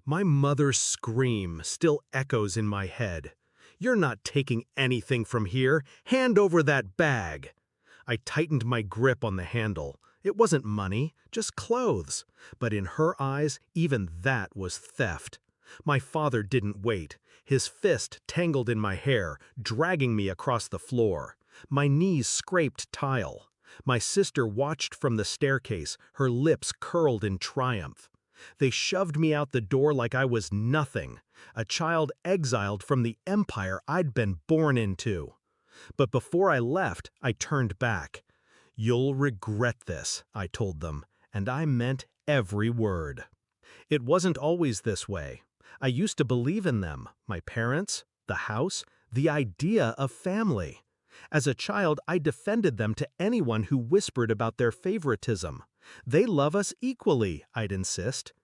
My mother's scream still echoes in my head. "You're not taking anything from here. Hand over that bag." I tightened my grip on the handle. It wasn't money, just clothes. But in her eyes, even that was theft. My father didn't wait. His fist tangled in my hair, dragging me across the floor. My knees scraped tile. My sister watched from the staircase, her lips curled in triumph. They shoved me out the door like I was nothing, a child exiled from the empire I'd been born into. But before I left, I turned back. "You'll regret this," I told them, and I meant every word. It wasn't always this way. I used to believe in them, my parents, the house, the idea of family. As a child, I defended them to anyone who whispered about their favoritism. "They love us equally," I'd insist.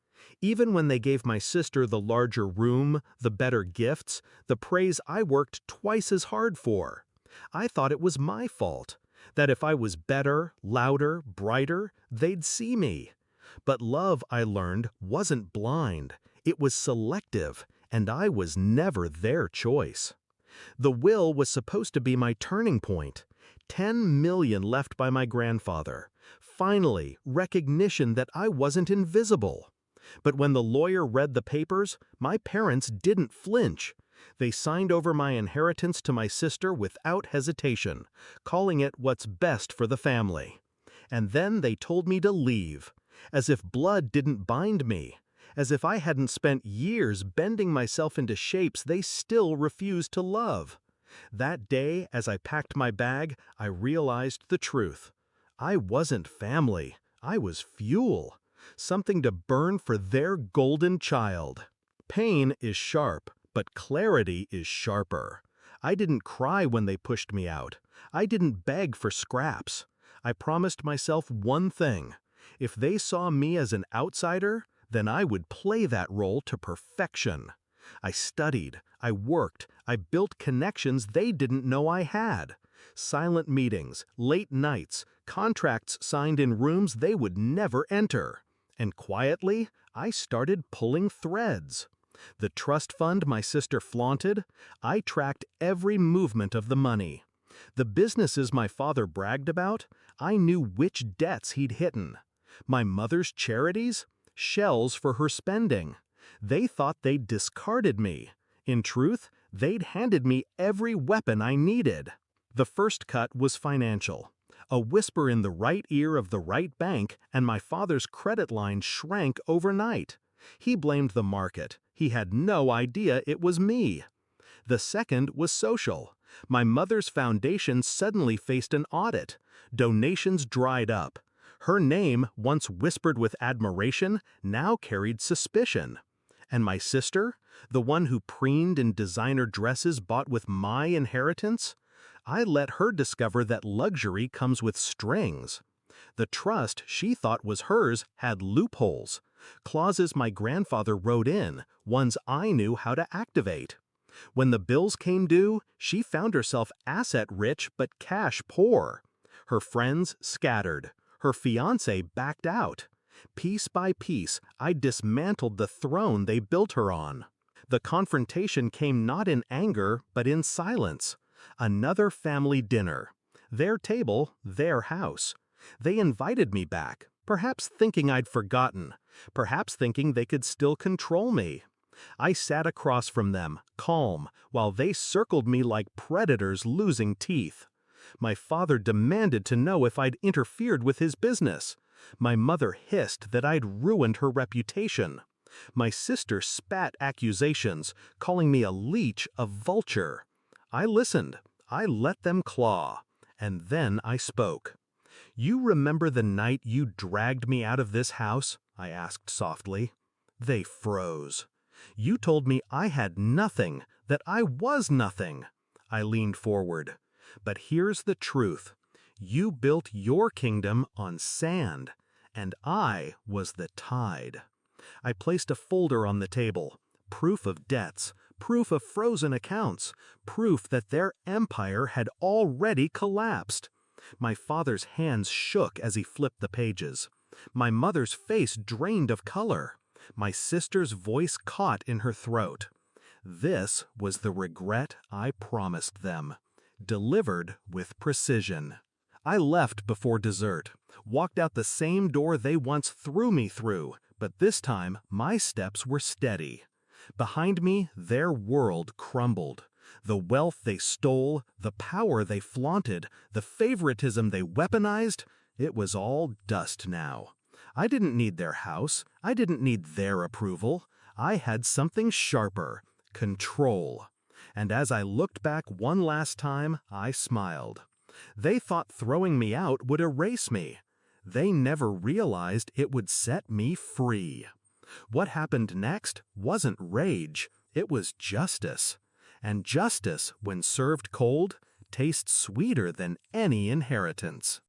Even when they gave my sister the larger room, the better gifts, the praise I worked twice as hard for. I thought it was my fault, that if I was better, louder, brighter, they'd see me. But love, I learned, wasn't blind. It was selective, and I was never their choice. The will was supposed to be my turning point. 10 million left by my grandfather. Finally, recognition that I wasn't invisible. But when the lawyer read the papers, my parents didn't flinch. They signed over my inheritance to my sister without hesitation, calling it what's best for the family. And then they told me to leave, as if blood didn't bind me, as if I hadn't spent years bending myself into shapes they still refused to love. That day, as I packed my bag, I realized the truth. I wasn't family. I was fuel. Something to burn for their golden child. Pain is sharp, but clarity is sharper. I didn't cry when they pushed me out. I didn't beg for scraps. I promised myself one thing. If they saw me as an outsider, then I would play that role to perfection. I studied, I worked, I built connections they didn't know I had. Silent meetings, late nights, contracts signed in rooms they would never enter. And quietly, I started pulling threads. The trust fund my sister flaunted, I tracked every movement of the money. The businesses my father bragged about, I knew which debts he'd hidden. My mother's charities? Shells for her spending. They thought they'd discarded me. In truth, they'd handed me every weapon I needed. The first cut was financial. A whisper in the right ear of the right bank, and my father's credit line shrank overnight. He blamed the market. He had no idea it was me. The second was social. My mother's foundation suddenly faced an audit. Donations dried up. Her name, once whispered with admiration, now carried suspicion. And my sister, the one who preened in designer dresses bought with my inheritance? I let her discover that luxury comes with strings. The trust she thought was hers had loopholes, clauses my grandfather wrote in, ones I knew how to activate. When the bills came due, she found herself asset-rich but cash-poor. Her friends scattered. Her fiancé backed out. Piece by piece, I dismantled the throne they built her on. The confrontation came not in anger, but in silence. Another family dinner. Their table, their house. They invited me back, perhaps thinking I'd forgotten, perhaps thinking they could still control me. I sat across from them, calm, while they circled me like predators losing teeth. My father demanded to know if I'd interfered with his business. My mother hissed that I'd ruined her reputation. My sister spat accusations, calling me a leech, a vulture. I listened. I let them claw. And then I spoke. "You remember the night you dragged me out of this house?" I asked softly. They froze. "You told me I had nothing, that I was nothing." I leaned forward. "But here's the truth. You built your kingdom on sand, and I was the tide." I placed a folder on the table, proof of debts, proof of frozen accounts, proof that their empire had already collapsed. My father's hands shook as he flipped the pages. My mother's face drained of color. My sister's voice caught in her throat. This was the regret I promised them, delivered with precision. I left before dessert, walked out the same door they once threw me through, but this time my steps were steady. Behind me, their world crumbled. The wealth they stole, the power they flaunted, the favoritism they weaponized, it was all dust now. I didn't need their house. I didn't need their approval. I had something sharper: control. And as I looked back one last time, I smiled. They thought throwing me out would erase me. They never realized it would set me free. What happened next wasn't rage, it was justice. And justice, when served cold, tastes sweeter than any inheritance.